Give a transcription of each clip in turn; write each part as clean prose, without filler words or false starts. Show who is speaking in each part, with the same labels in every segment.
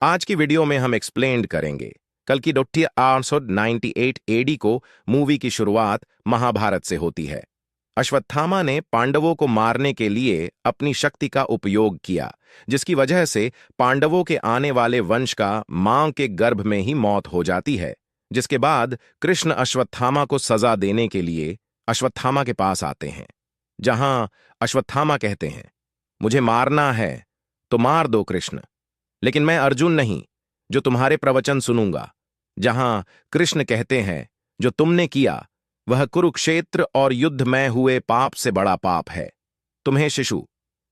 Speaker 1: आज की वीडियो में हम एक्सप्लेन करेंगे कल की डॉक्टर 898 एडी को मूवी की शुरुआत महाभारत से होती है। अश्वत्थामा ने पांडवों को मारने के लिए अपनी शक्ति का उपयोग किया, जिसकी वजह से पांडवों के आने वाले वंश का मां के गर्भ में ही मौत हो जाती है। जिसके बाद कृष्ण अश्वत्थामा को सजा देने के लिए अश्वत्थामा के पास आते हैं, जहां अश्वत्थामा कहते हैं, मुझे मारना है तो मार दो कृष्ण, लेकिन मैं अर्जुन नहीं जो तुम्हारे प्रवचन सुनूंगा। जहां कृष्ण कहते हैं, जो तुमने किया वह कुरुक्षेत्र और युद्ध में हुए पाप से बड़ा पाप है। तुम्हें शिशु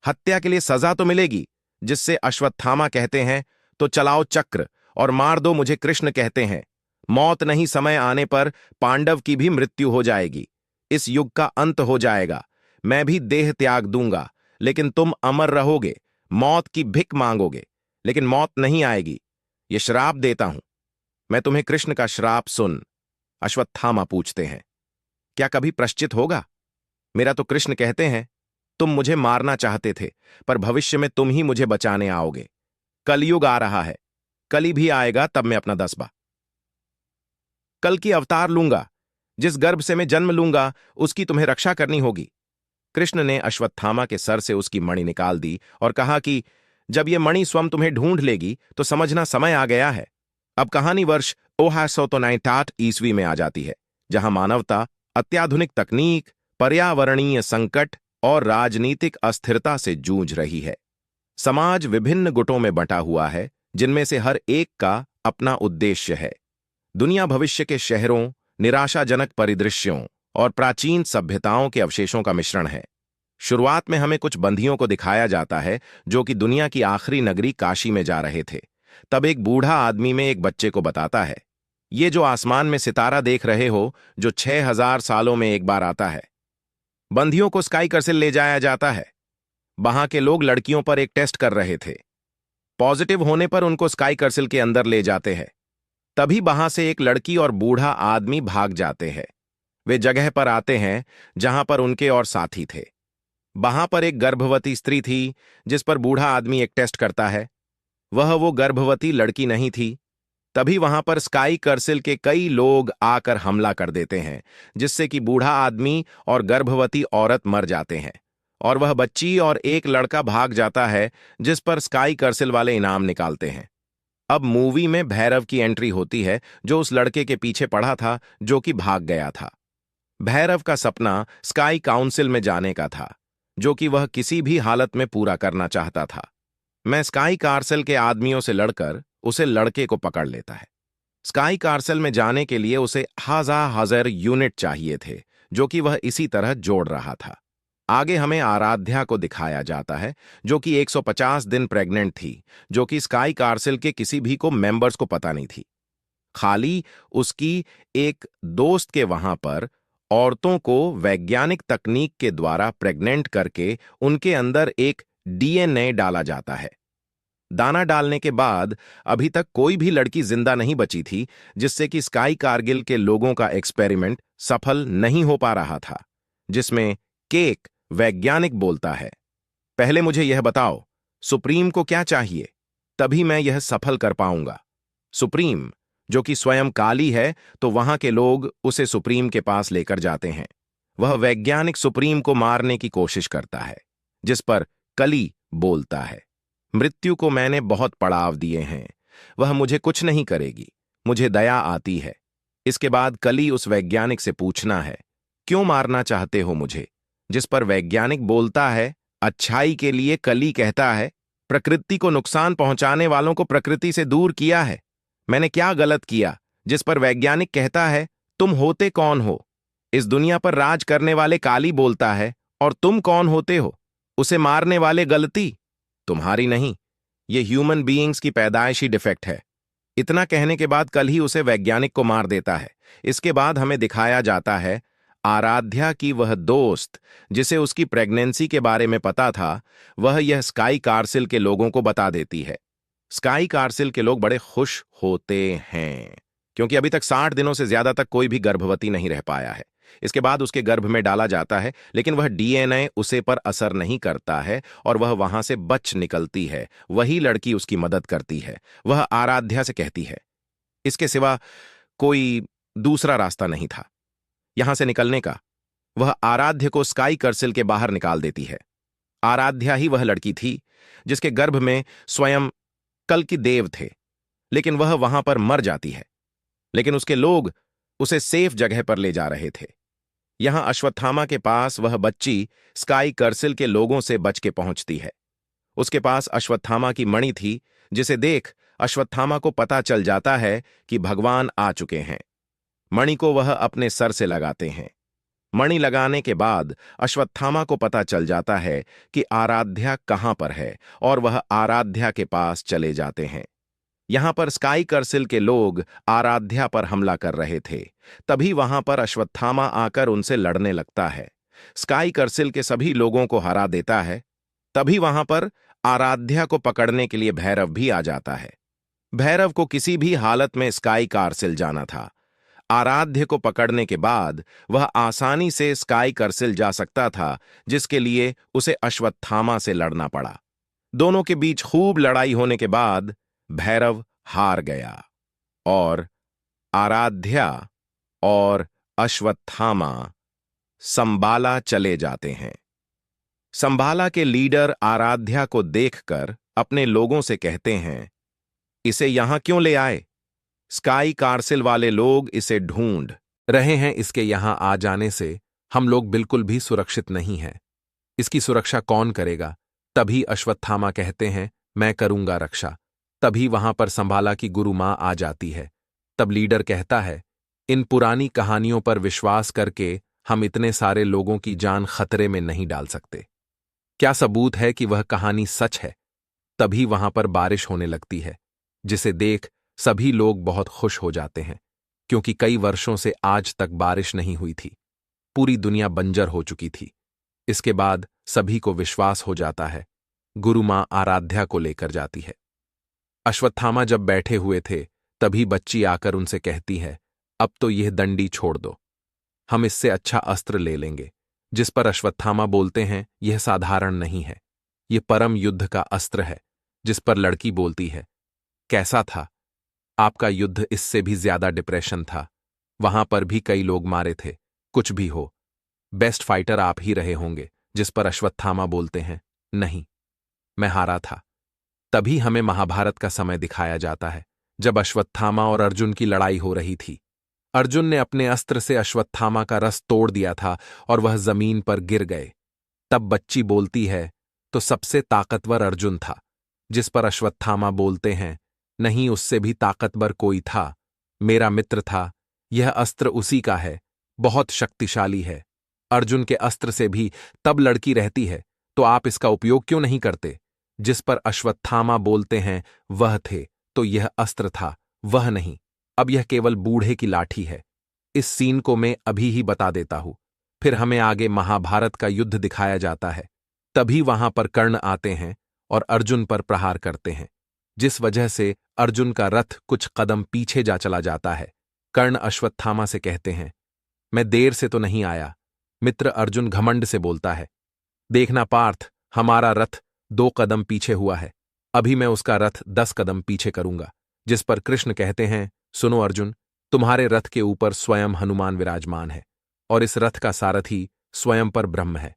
Speaker 1: हत्या के लिए सजा तो मिलेगी। जिससे अश्वत्थामा कहते हैं, तो चलाओ चक्र और मार दो मुझे। कृष्ण कहते हैं, मौत नहीं, समय आने पर पांडव की भी मृत्यु हो जाएगी। इस युग का अंत हो जाएगा। मैं भी देह त्याग दूंगा, लेकिन तुम अमर रहोगे। मौत की भिक मांगोगे, लेकिन मौत नहीं आएगी। ये श्राप देता हूं मैं तुम्हें। कृष्ण का श्राप सुन अश्वत्थामा पूछते हैं, क्या कभी प्रायश्चित होगा? मेरा तो कृष्ण कहते हैं, तुम मुझे मारना चाहते थे, पर भविष्य में तुम ही मुझे बचाने आओगे। कलयुग आ रहा है, कली भी आएगा, तब मैं अपना दसबा कल की अवतार लूंगा। जिस गर्भ से मैं जन्म लूंगा उसकी तुम्हें रक्षा करनी होगी। कृष्ण ने अश्वत्थामा के सर से उसकी मणि निकाल दी और कहा कि जब यह मणि स्वयं तुम्हें ढूंढ लेगी तो समझना समय आ गया है। अब कहानी वर्ष 1998 ईस्वी में आ जाती है, जहां मानवता अत्याधुनिक तकनीक, पर्यावरणीय संकट और राजनीतिक अस्थिरता से जूझ रही है। समाज विभिन्न गुटों में बंटा हुआ है, जिनमें से हर एक का अपना उद्देश्य है। दुनिया भविष्य के शहरों, निराशाजनक परिदृश्यों और प्राचीन सभ्यताओं के अवशेषों का मिश्रण है। शुरुआत में हमें कुछ बंधियों को दिखाया जाता है जो कि दुनिया की आखिरी नगरी काशी में जा रहे थे। तब एक बूढ़ा आदमी में एक बच्चे को बताता है, ये जो आसमान में सितारा देख रहे हो, जो 6000 सालों में एक बार आता है। बंधियों को स्काई कर्सिल ले जाया जाता है। वहां के लोग लड़कियों पर एक टेस्ट कर रहे थे। पॉजिटिव होने पर उनको स्काई कर्सिल के अंदर ले जाते हैं। तभी वहां से एक लड़की और बूढ़ा आदमी भाग जाते हैं। वे जगह पर आते हैं जहां पर उनके और साथी थे। वहां पर एक गर्भवती स्त्री थी, जिस पर बूढ़ा आदमी एक टेस्ट करता है। वह वो गर्भवती लड़की नहीं थी। तभी वहां पर स्काई कर्सिल के कई लोग आकर हमला कर देते हैं, जिससे कि बूढ़ा आदमी और गर्भवती औरत मर जाते हैं और वह बच्ची और एक लड़का भाग जाता है, जिस पर स्काई कर्सिल वाले इनाम निकालते हैं। अब मूवी में भैरव की एंट्री होती है, जो उस लड़के के पीछे पड़ा था जो कि भाग गया था। भैरव का सपना स्काई काउंसिल में जाने का था, जो कि वह किसी भी हालत में पूरा करना चाहता था। मैं स्काई कार्सल के आदमियों से लड़कर उसे लड़के को पकड़ लेता है। स्काई कार्सल में जाने के लिए उसे 1000 यूनिट चाहिए थे, जो कि वह इसी तरह जोड़ रहा था। आगे हमें आराध्या को दिखाया जाता है, जो कि 150 दिन प्रेग्नेंट थी, जो कि स्काई कार्सल के किसी भी को मेंबर्स को पता नहीं थी। खाली उसकी एक दोस्त के वहां पर औरतों को वैज्ञानिक तकनीक के द्वारा प्रेग्नेंट करके उनके अंदर एक डीएनए डाला जाता है। दाना डालने के बाद अभी तक कोई भी लड़की जिंदा नहीं बची थी, जिससे कि स्काई कारगिल के लोगों का एक्सपेरिमेंट सफल नहीं हो पा रहा था। जिसमें केक वैज्ञानिक बोलता है, पहले मुझे यह बताओ सुप्रीम को क्या चाहिए, तभी मैं यह सफल कर पाऊंगा। सुप्रीम, जो कि स्वयं काली है, तो वहां के लोग उसे सुप्रीम के पास लेकर जाते हैं। वह वैज्ञानिक सुप्रीम को मारने की कोशिश करता है, जिस पर कली बोलता है, मृत्यु को मैंने बहुत पड़ाव दिए हैं, वह मुझे कुछ नहीं करेगी, मुझे दया आती है। इसके बाद कली उस वैज्ञानिक से पूछना है, क्यों मारना चाहते हो मुझे? जिस पर वैज्ञानिक बोलता है, अच्छाई के लिए। कली कहता है, प्रकृति को नुकसान पहुंचाने वालों को प्रकृति से दूर किया है, मैंने क्या गलत किया? जिस पर वैज्ञानिक कहता है, तुम होते कौन हो? इस दुनिया पर राज करने वाले। काली बोलता है, और तुम कौन होते हो उसे मारने वाले? गलती तुम्हारी नहीं, ये ह्यूमन बीइंग्स की पैदाइशी डिफेक्ट है। इतना कहने के बाद कल ही उसे वैज्ञानिक को मार देता है। इसके बाद हमें दिखाया जाता है आराध्या की वह दोस्त, जिसे उसकी प्रेगनेंसी के बारे में पता था, वह यह स्काई कार्सिल के लोगों को बता देती है। स्काई कार्सिल के लोग बड़े खुश होते हैं, क्योंकि अभी तक 60 दिनों से ज्यादा तक कोई भी गर्भवती नहीं रह पाया है। इसके बाद उसके गर्भ में डाला जाता है, लेकिन वह डीएनए उसे पर असर नहीं करता है और वह वहां से बच निकलती है। वही लड़की उसकी मदद करती है। वह आराध्या से कहती है, इसके सिवा कोई दूसरा रास्ता नहीं था यहां से निकलने का। वह आराध्य को स्काई कर्सिल के बाहर निकाल देती है। आराध्या ही वह लड़की थी जिसके गर्भ में स्वयं कल की देव थे, लेकिन वह वहां पर मर जाती है। लेकिन उसके लोग उसे सेफ जगह पर ले जा रहे थे। यहां अश्वत्थामा के पास वह बच्ची स्काई कर्सिल के लोगों से बच के पहुंचती है। उसके पास अश्वत्थामा की मणि थी, जिसे देख अश्वत्थामा को पता चल जाता है कि भगवान आ चुके हैं। मणि को वह अपने सर से लगाते हैं। मणि लगाने के बाद अश्वत्थामा को पता चल जाता है कि आराध्या कहां पर है और वह आराध्या के पास चले जाते हैं। यहां पर स्काई कर्सिल के लोग आराध्या पर हमला कर रहे थे। तभी वहां पर अश्वत्थामा आकर उनसे लड़ने लगता है। स्काई कर्सिल के सभी लोगों को हरा देता है। तभी वहां पर आराध्या को पकड़ने के लिए भैरव भी आ जाता है। भैरव को किसी भी हालत में स्काई कर्सिल जाना था। आराध्य को पकड़ने के बाद वह आसानी से स्काई कर्सिल जा सकता था, जिसके लिए उसे अश्वत्थामा से लड़ना पड़ा। दोनों के बीच खूब लड़ाई होने के बाद भैरव हार गया और आराध्या और अश्वत्थामा संबाला चले जाते हैं। संबाला के लीडर आराध्या को देखकर अपने लोगों से कहते हैं, इसे यहां क्यों ले आए? स्काई कार्सिल वाले लोग इसे ढूंढ रहे हैं। इसके यहां आ जाने से हम लोग बिल्कुल भी सुरक्षित नहीं हैं। इसकी सुरक्षा कौन करेगा? तभी अश्वत्थामा कहते हैं, मैं करूंगा रक्षा। तभी वहां पर संभाला की गुरु मां आ जाती है। तब लीडर कहता है, इन पुरानी कहानियों पर विश्वास करके हम इतने सारे लोगों की जान खतरे में नहीं डाल सकते। क्या सबूत है कि वह कहानी सच है? तभी वहां पर बारिश होने लगती है, जिसे देख सभी लोग बहुत खुश हो जाते हैं, क्योंकि कई वर्षों से आज तक बारिश नहीं हुई थी। पूरी दुनिया बंजर हो चुकी थी। इसके बाद सभी को विश्वास हो जाता है। गुरु मां आराध्या को लेकर जाती है। अश्वत्थामा जब बैठे हुए थे, तभी बच्ची आकर उनसे कहती है, अब तो यह दंडी छोड़ दो, हम इससे अच्छा अस्त्र ले लेंगे। जिस पर अश्वत्थामा बोलते हैं, यह साधारण नहीं है, यह परम युद्ध का अस्त्र है। जिस पर लड़की बोलती है, कैसा था आपका युद्ध? इससे भी ज्यादा डिप्रेशन था। वहां पर भी कई लोग मारे थे। कुछ भी हो, बेस्ट फाइटर आप ही रहे होंगे। जिस पर अश्वत्थामा बोलते हैं, नहीं, मैं हारा था। तभी हमें महाभारत का समय दिखाया जाता है, जब अश्वत्थामा और अर्जुन की लड़ाई हो रही थी। अर्जुन ने अपने अस्त्र से अश्वत्थामा का रस तोड़ दिया था और वह जमीन पर गिर गए। तब बच्ची बोलती है, तो सबसे ताकतवर अर्जुन था। जिस पर अश्वत्थामा बोलते हैं, नहीं, उससे भी ताकतवर कोई था, मेरा मित्र था। यह अस्त्र उसी का है, बहुत शक्तिशाली है। अर्जुन के अस्त्र से भी तब लड़की रहती है, तो आप इसका उपयोग क्यों नहीं करते? जिस पर अश्वत्थामा बोलते हैं, वह थे तो यह अस्त्र था, वह नहीं। अब यह केवल बूढ़े की लाठी है। इस सीन को मैं अभी ही बता देता हूं। फिर हमें आगे महाभारत का युद्ध दिखाया जाता है। तभी वहां पर कर्ण आते हैं और अर्जुन पर प्रहार करते हैं, जिस वजह से अर्जुन का रथ कुछ कदम पीछे जा चला जाता है। कर्ण अश्वत्थामा से कहते हैं, मैं देर से तो नहीं आया। मित्र अर्जुन घमंड से बोलता है, देखना पार्थ, हमारा रथ 2 कदम पीछे हुआ है, अभी मैं उसका रथ 10 कदम पीछे करूंगा। जिस पर कृष्ण कहते हैं, सुनो अर्जुन, तुम्हारे रथ के ऊपर स्वयं हनुमान विराजमान है और इस रथ का सारथी स्वयं पर ब्रह्म है।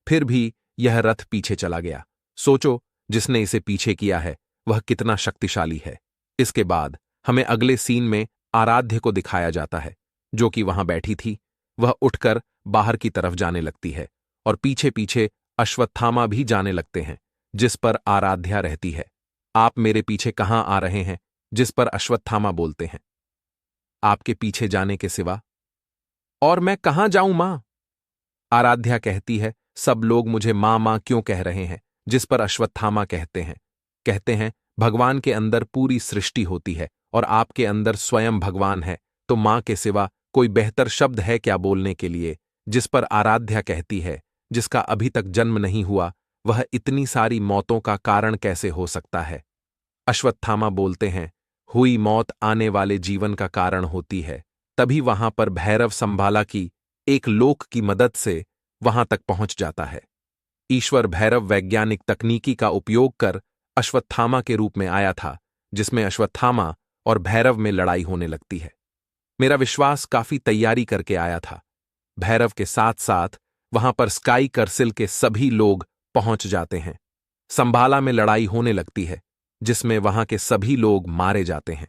Speaker 1: फिर भी यह रथ पीछे चला गया। सोचो, जिसने इसे पीछे किया है वह कितना शक्तिशाली है। इसके बाद हमें अगले सीन में आराध्य को दिखाया जाता है, जो कि वहां बैठी थी। वह उठकर बाहर की तरफ जाने लगती है और पीछे पीछे अश्वत्थामा भी जाने लगते हैं। जिस पर आराध्या रहती है, आप मेरे पीछे कहां आ रहे हैं? जिस पर अश्वत्थामा बोलते हैं, आपके पीछे जाने के सिवा और मैं कहां जाऊं मां? आराध्या कहती है, सब लोग मुझे मां मां क्यों कह रहे हैं? जिस पर अश्वत्थामा कहते हैं भगवान के अंदर पूरी सृष्टि होती है और आपके अंदर स्वयं भगवान है, तो मां के सिवा कोई बेहतर शब्द है क्या बोलने के लिए? जिस पर आराध्या कहती है, जिसका अभी तक जन्म नहीं हुआ, वह इतनी सारी मौतों का कारण कैसे हो सकता है? अश्वत्थामा बोलते हैं, हुई मौत आने वाले जीवन का कारण होती है। तभी वहां पर भैरव संभाला की
Speaker 2: एक लोक की मदद से वहां तक पहुंच जाता है। ईश्वर भैरव वैज्ञानिक तकनीकी का उपयोग कर अश्वत्थामा के रूप में आया था, जिसमें अश्वत्थामा और भैरव में लड़ाई होने लगती है। मेरा विश्वास काफी तैयारी करके आया था। भैरव के साथ साथ वहां पर स्काई करसिल के सभी लोग पहुंच जाते हैं। संभाला में लड़ाई होने लगती है, जिसमें वहां के सभी लोग मारे जाते हैं।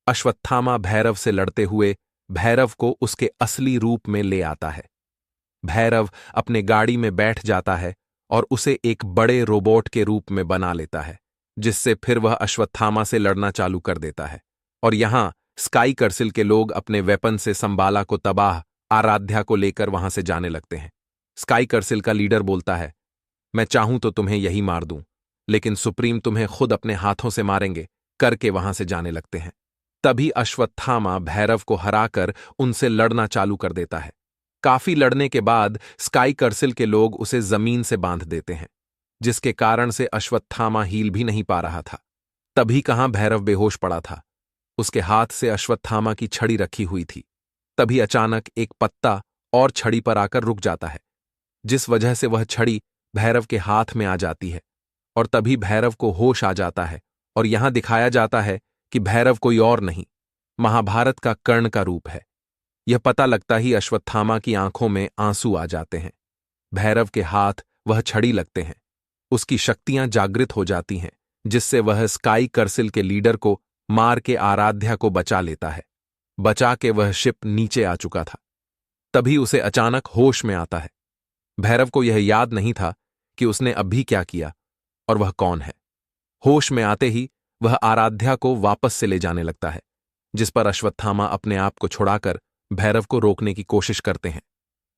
Speaker 2: अश्वत्थामा भैरव से लड़ते हुए भैरव को उसके असली रूप में ले आता है। भैरव अपने गाड़ी में बैठ जाता है और उसे एक बड़े रोबोट के रूप में बना लेता है, जिससे फिर वह अश्वत्थामा से लड़ना चालू कर देता है। और यहां स्काई करसिल के लोग अपने वेपन से संबाला को तबाह आराध्या को लेकर वहां से जाने लगते हैं। स्काई करसिल का लीडर बोलता है, मैं चाहूं तो तुम्हें यही मार दूं, लेकिन सुप्रीम तुम्हें खुद अपने हाथों से मारेंगे, करके वहां से जाने लगते हैं। तभी अश्वत्थामा भैरव को हराकर उनसे लड़ना चालू कर देता है। काफी लड़ने के बाद स्काई करसिल के लोग उसे जमीन से बांध देते हैं, जिसके कारण से अश्वत्थामा हील भी नहीं पा रहा था। तभी कहां भैरव बेहोश पड़ा था। उसके हाथ से अश्वत्थामा की छड़ी रखी हुई थी। तभी अचानक एक पत्ता और छड़ी पर आकर रुक जाता है, जिस वजह से वह छड़ी भैरव के हाथ में आ जाती है। और तभी भैरव को होश आ जाता है और यहां दिखाया जाता है कि भैरव कोई और नहीं, महाभारत का कर्ण का रूप है। यह पता लगता ही अश्वत्थामा की आंखों में आंसू आ जाते हैं। भैरव के हाथ वह छड़ी लगते हैं। उसकी शक्तियां जागृत हो जाती हैं, जिससे वह स्काई करसिल के लीडर को मार के आराध्या को बचा लेता है। बचा के वह शिप नीचे आ चुका था। तभी उसे अचानक होश में आता है। भैरव को यह याद नहीं था कि उसने अभी क्या किया और वह कौन है। होश में आते ही वह आराध्या को वापस से ले जाने लगता है, जिस पर अश्वत्थामा अपने आप को छुड़ाकर भैरव को रोकने की कोशिश करते हैं,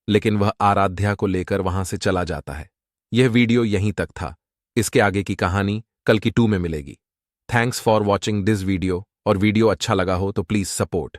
Speaker 2: लेकिन वह आराध्या को लेकर वहां से चला जाता है। यह वीडियो यहीं तक था। इसके आगे की कहानी कल की 2 में मिलेगी। Thanks for watching this video, और वीडियो अच्छा लगा हो तो प्लीज सपोर्ट।